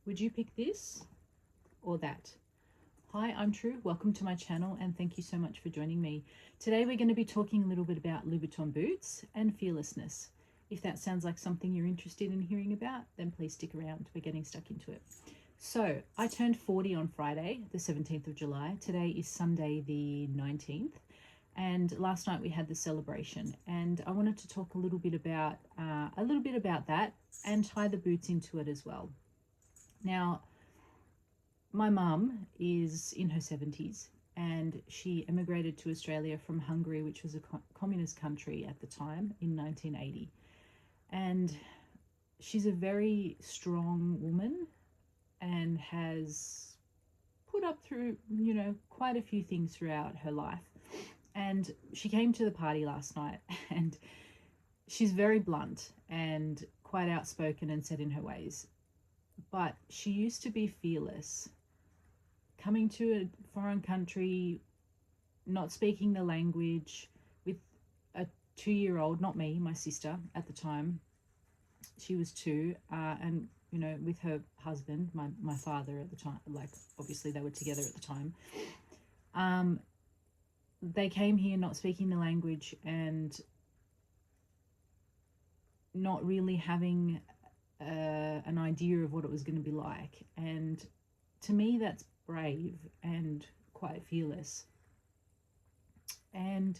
Would you pick this or that? Hi, I'm True. Welcome to my channel and thank you so much for joining me. Today we're going to be talking a little bit about Louboutin boots and fearlessness. If that sounds like something you're interested in hearing about, then please stick around. We're getting stuck into it. So I turned 40 on Friday, the 17th of July. Today is Sunday, the 19th. And last night we had the celebration, and I wanted to talk a little bit about that and tie the boots into it as well. Now, my mum is in her 70s and she emigrated to Australia from Hungary, which was a communist country at the time, in 1980. And she's a very strong woman and has put up through, quite a few things throughout her life. And she came to the party last night and she's very blunt and quite outspoken and set in her ways. But she used to be fearless. Coming to a foreign country, not speaking the language, with a 2-year-old, not me, my sister at the time. She was 2, and with her husband, my father at the time, like obviously they were together at the time. They came here not speaking the language and not really having an idea of what it was going to be like. And to me, that's brave and quite fearless. And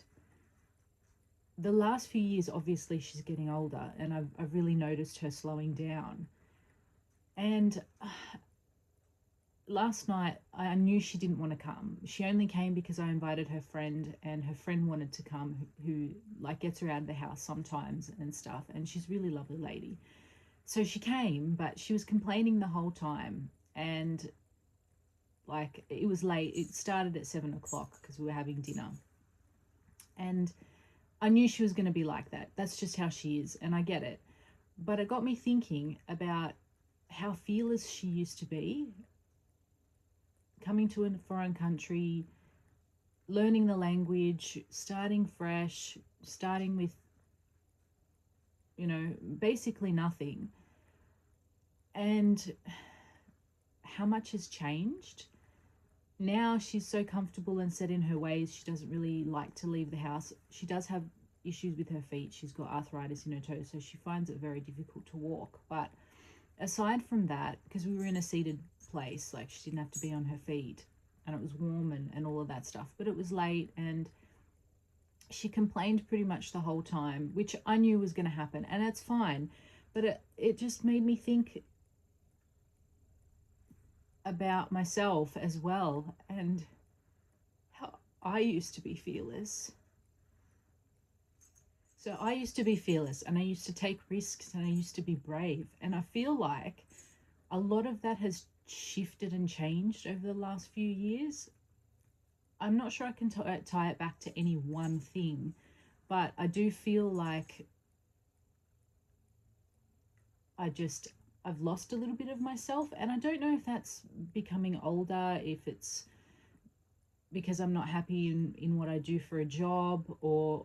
the last few years, obviously, she's getting older, and I've really noticed her slowing down. And last night, I knew she didn't want to come. She only came because I invited her friend, and her friend wanted to come, who like gets her out of the house sometimes and stuff. And she's a really lovely lady. So she came, but she was complaining the whole time. And like, it was late. It started at 7 o'clock because we were having dinner. And I knew she was going to be like that. That's just how she is. And I get it. But it got me thinking about how fearless she used to be, coming to a foreign country, learning the language, starting fresh, starting with, basically nothing. And how much has changed. Now she's so comfortable and set in her ways. She doesn't really like to leave the house. She does have issues with her feet. She's got arthritis in her toes, so she finds it very difficult to walk. But aside from that, because we were in a seated place, like she didn't have to be on her feet, and it was warm and all of that stuff, but it was late, and she complained pretty much the whole time, which I knew was going to happen, and that's fine. But it just made me think about myself as well, and how I used to be fearless. So I used to be fearless, and I used to take risks, and I used to be brave. And I feel like a lot of that has shifted and changed over the last few years. I'm not sure I can tie it back to any one thing, but I do feel like I've lost a little bit of myself. And I don't know if that's becoming older, if it's because I'm not happy in what I do for a job, or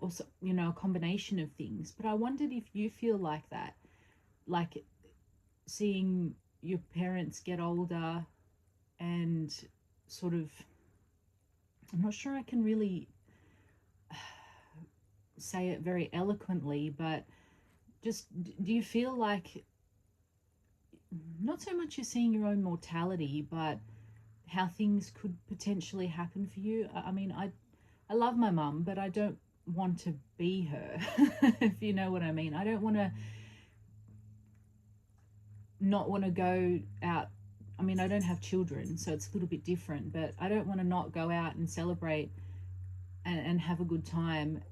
a combination of things. But I wondered if you feel like that, like seeing your parents get older and sort of, I'm not sure I can really say it very eloquently, but just, do you feel like not so much you're seeing your own mortality, but how things could potentially happen for you? I mean, I love my mum, but I don't want to be her, if you know what I mean. I don't want to not want to go out. I mean, I don't have children, so it's a little bit different, but I don't want to not go out and celebrate and have a good time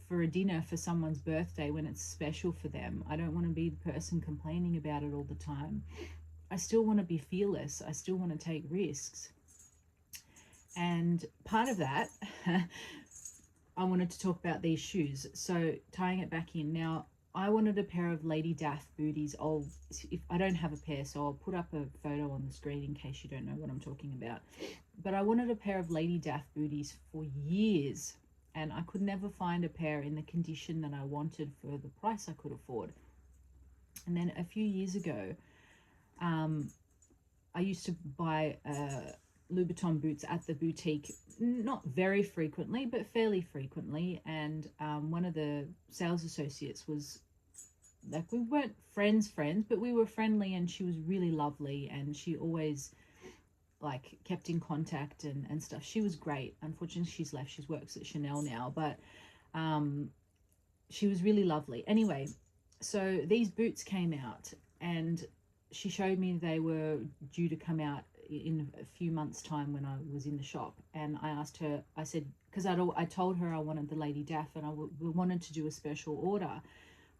for a dinner for someone's birthday when it's special for them. I don't want to be the person complaining about it all the time. I still want to be fearless. I still want to take risks. And part of that, I wanted to talk about these shoes. So tying it back in, now I wanted a pair of Lady Daff booties. If I don't have a pair, so I'll put up a photo on the screen in case you don't know what I'm talking about. But I wanted a pair of Lady Daff booties for years, and I could never find a pair in the condition that I wanted for the price I could afford. And then a few years ago, I used to buy Louboutin boots at the boutique, not very frequently, but fairly frequently. And one of the sales associates was like, we weren't friends, but we were friendly, and she was really lovely, and she always like kept in contact and stuff. She was great. Unfortunately, she's left. She works at Chanel now, but she was really lovely. Anyway, so these boots came out, and she showed me they were due to come out in a few months' time when I was in the shop. And I asked her, I said, because I told her I wanted the Lady Daff, and we wanted to do a special order,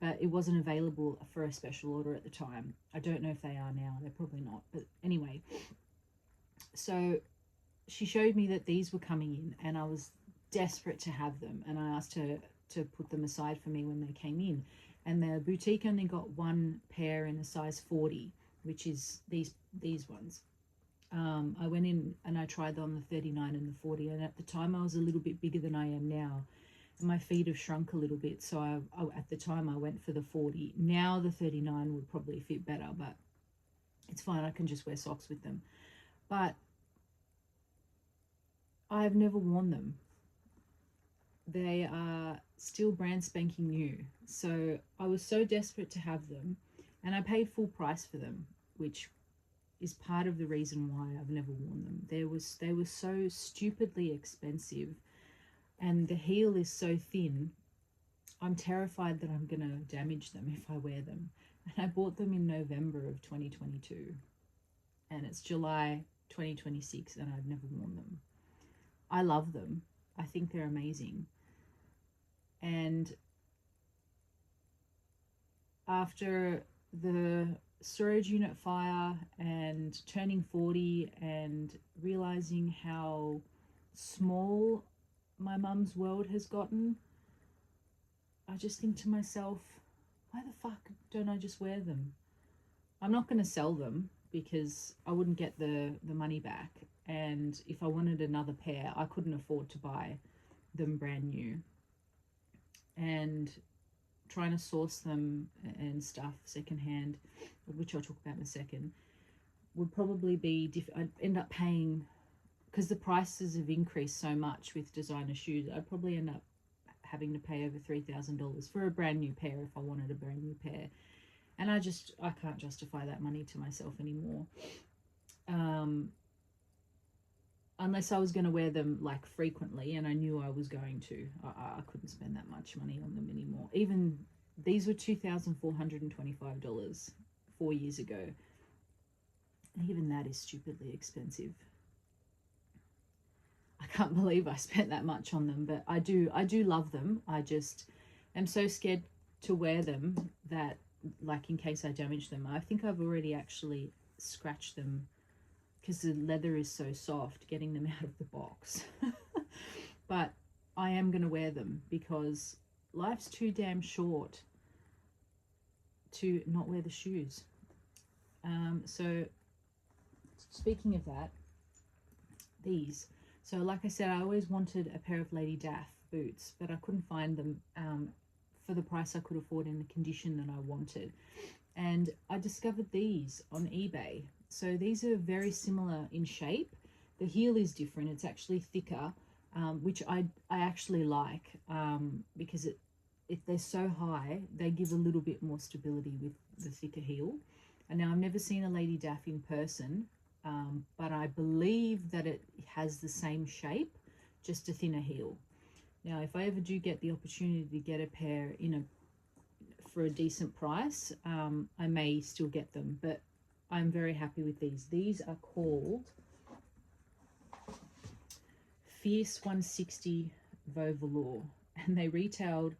but it wasn't available for a special order at the time. I don't know if they are now. They're probably not. But anyway, so she showed me that these were coming in, and I was desperate to have them. And I asked her to put them aside for me when they came in. And the boutique only got one pair in a size 40, which is these ones. I went in and I tried on the 39 and the 40, and at the time I was a little bit bigger than I am now. My feet have shrunk a little bit, so I at the time I went for the 40. Now the 39 would probably fit better, but it's fine. I can just wear socks with them. But I've never worn them. They are still brand spanking new. So I was so desperate to have them, and I paid full price for them, which is part of the reason why I've never worn them. They were so stupidly expensive, and the heel is so thin. I'm terrified that I'm going to damage them if I wear them. And I bought them in November of 2022, and it's July 2026, and I've never worn them. I love them. I think they're amazing. And after the storage unit fire and turning 40 and realizing how small my mum's world has gotten, I just think to myself, why the fuck don't I just wear them? I'm not going to sell them because I wouldn't get the money back. And if I wanted another pair, I couldn't afford to buy them brand new. And trying to source them and stuff secondhand, which I'll talk about in a second, would probably be I'd end up paying, because the prices have increased so much with designer shoes, I'd probably end up having to pay over $3,000 for a brand new pair if I wanted a brand new pair. And I can't justify that money to myself anymore. Unless I was going to wear them like frequently, and I knew I was going to, I couldn't spend that much money on them anymore. Even these were $2,425 4 years ago. And even that is stupidly expensive. I can't believe I spent that much on them, but I do love them. I just am so scared to wear them that, like, in case I damage them. I think I've already actually scratched them because the leather is so soft, getting them out of the box. But I am going to wear them because life's too damn short to not wear the shoes. So speaking of that, these. So like I said, I always wanted a pair of Lady Daff boots, but I couldn't find them for the price I could afford in the condition that I wanted. And I discovered these on eBay. So these are very similar in shape. The heel is different. It's actually thicker, which I actually like because if they're so high, they give a little bit more stability with the thicker heel. And now I've never seen a Lady Daff in person, but I believe that it has the same shape, just a thinner heel. Now, if I ever do get the opportunity to get a pair for a decent price, I may still get them, but I'm very happy with these. These are called Fierce 160 Veau Velour, and they retailed,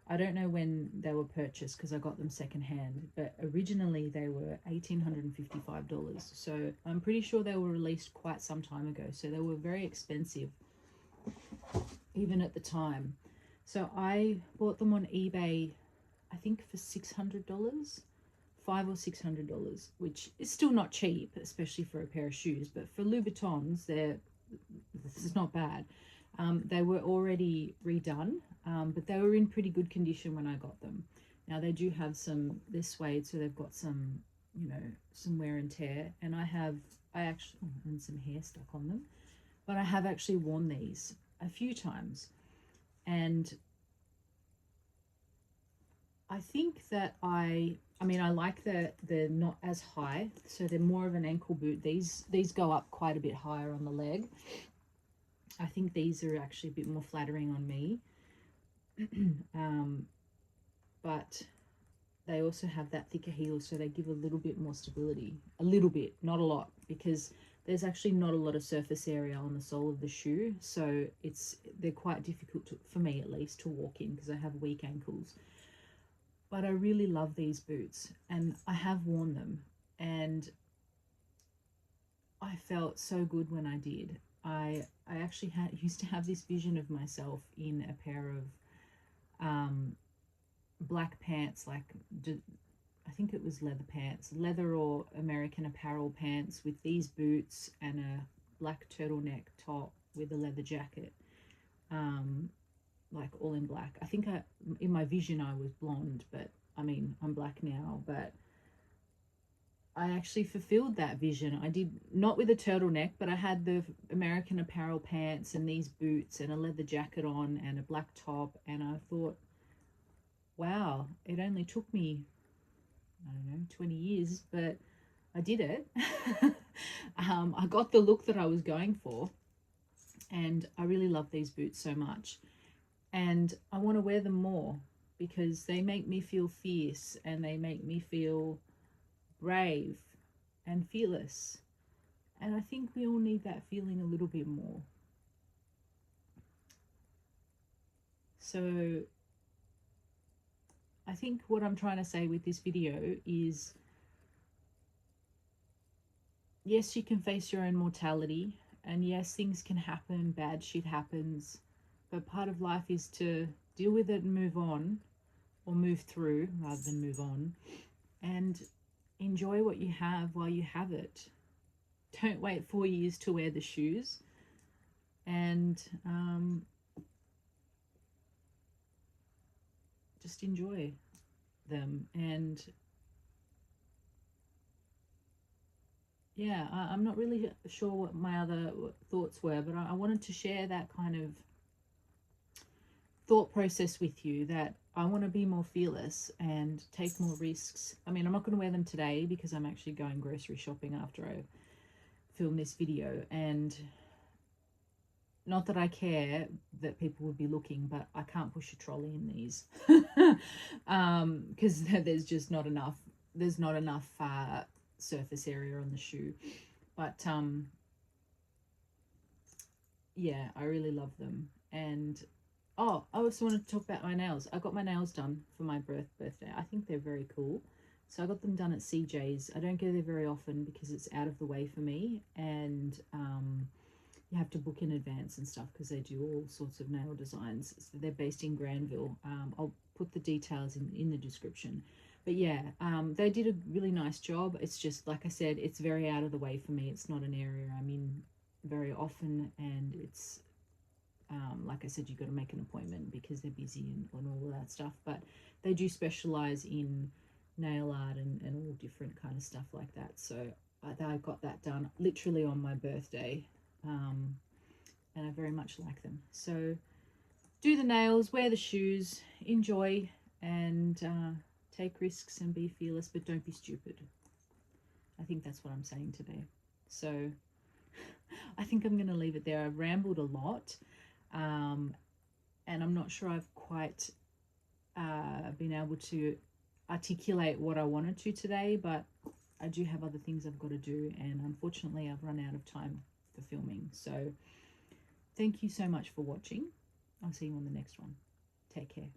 I don't know when they were purchased because I got them secondhand, but originally they were $1,855. So I'm pretty sure they were released quite some time ago. So they were very expensive, even at the time. So I bought them on eBay, I think for $600, $500 or $600, which is still not cheap, especially for a pair of shoes. But for Louboutins, this is not bad. They were already redone, but they were in pretty good condition when I got them. Now they do have they're suede, so they've got some you know, some wear and tear. And I actually, and some hair stuck on them, but I have actually worn these a few times. And I think that I mean, I like they're not as high, so they're more of an ankle boot. These go up quite a bit higher on the leg. I think these are actually a bit more flattering on me. But they also have that thicker heel, so they give a little bit more stability. A little bit, not a lot, because there's actually not a lot of surface area on the sole of the shoe, so they're quite difficult for me at least to walk in because I have weak ankles. But I really love these boots, and I have worn them, and I felt so good when I did. I actually used to have this vision of myself in a pair of black pants, like I think it was leather pants, leather or American Apparel pants with these boots and a black turtleneck top with a leather jacket, like all in black. I think in my vision I was blonde, but I mean, I'm black now, but I actually fulfilled that vision. I did, not with a turtleneck, but I had the American Apparel pants and these boots and a leather jacket on and a black top, and I thought, wow, it only took me, I don't know, 20 years, but I did it. I got the look that I was going for, and I really love these boots so much. And I want to wear them more because they make me feel fierce and they make me feel brave and fearless. And I think we all need that feeling a little bit more. So I think what I'm trying to say with this video is, yes, you can face your own mortality, and yes, things can happen, bad shit happens, but part of life is to deal with it and move on, or move through rather than move on, and enjoy what you have while you have it. Don't wait 4 years to wear the shoes, and just enjoy them. And yeah, I'm not really sure what my other thoughts were, but I wanted to share that kind of thought process with you, that I want to be more fearless and take more risks. I mean, I'm not going to wear them today because I'm actually going grocery shopping after I film this video, and not that I care that people would be looking, but I can't push a trolley in these because there's just not enough. There's not enough surface area on the shoe. But yeah, I really love them. And oh, I also wanted to talk about my nails. I got my nails done for my birthday. I think they're very cool. So I got them done at CJ's. I don't go there very often because it's out of the way for me, and you have to book in advance and stuff because they do all sorts of nail designs. So they're based in Granville. I'll put the details in the description. But yeah, they did a really nice job. It's just, like I said, it's very out of the way for me. It's not an area I'm in very often, and it's like I said, you've got to make an appointment because they're busy and all of that stuff. But they do specialize in nail art and all different kind of stuff like that. So I got that done literally on my birthday, and I very much like them. So do the nails, wear the shoes, enjoy, and take risks and be fearless, but don't be stupid. I think that's what I'm saying today. So I think I'm going to leave it there. I've rambled a lot, and I'm not sure I've quite been able to articulate what I wanted to today, but I do have other things I've got to do, and unfortunately I've run out of time for filming. So thank you so much for watching. I'll see you on the next one. Take care.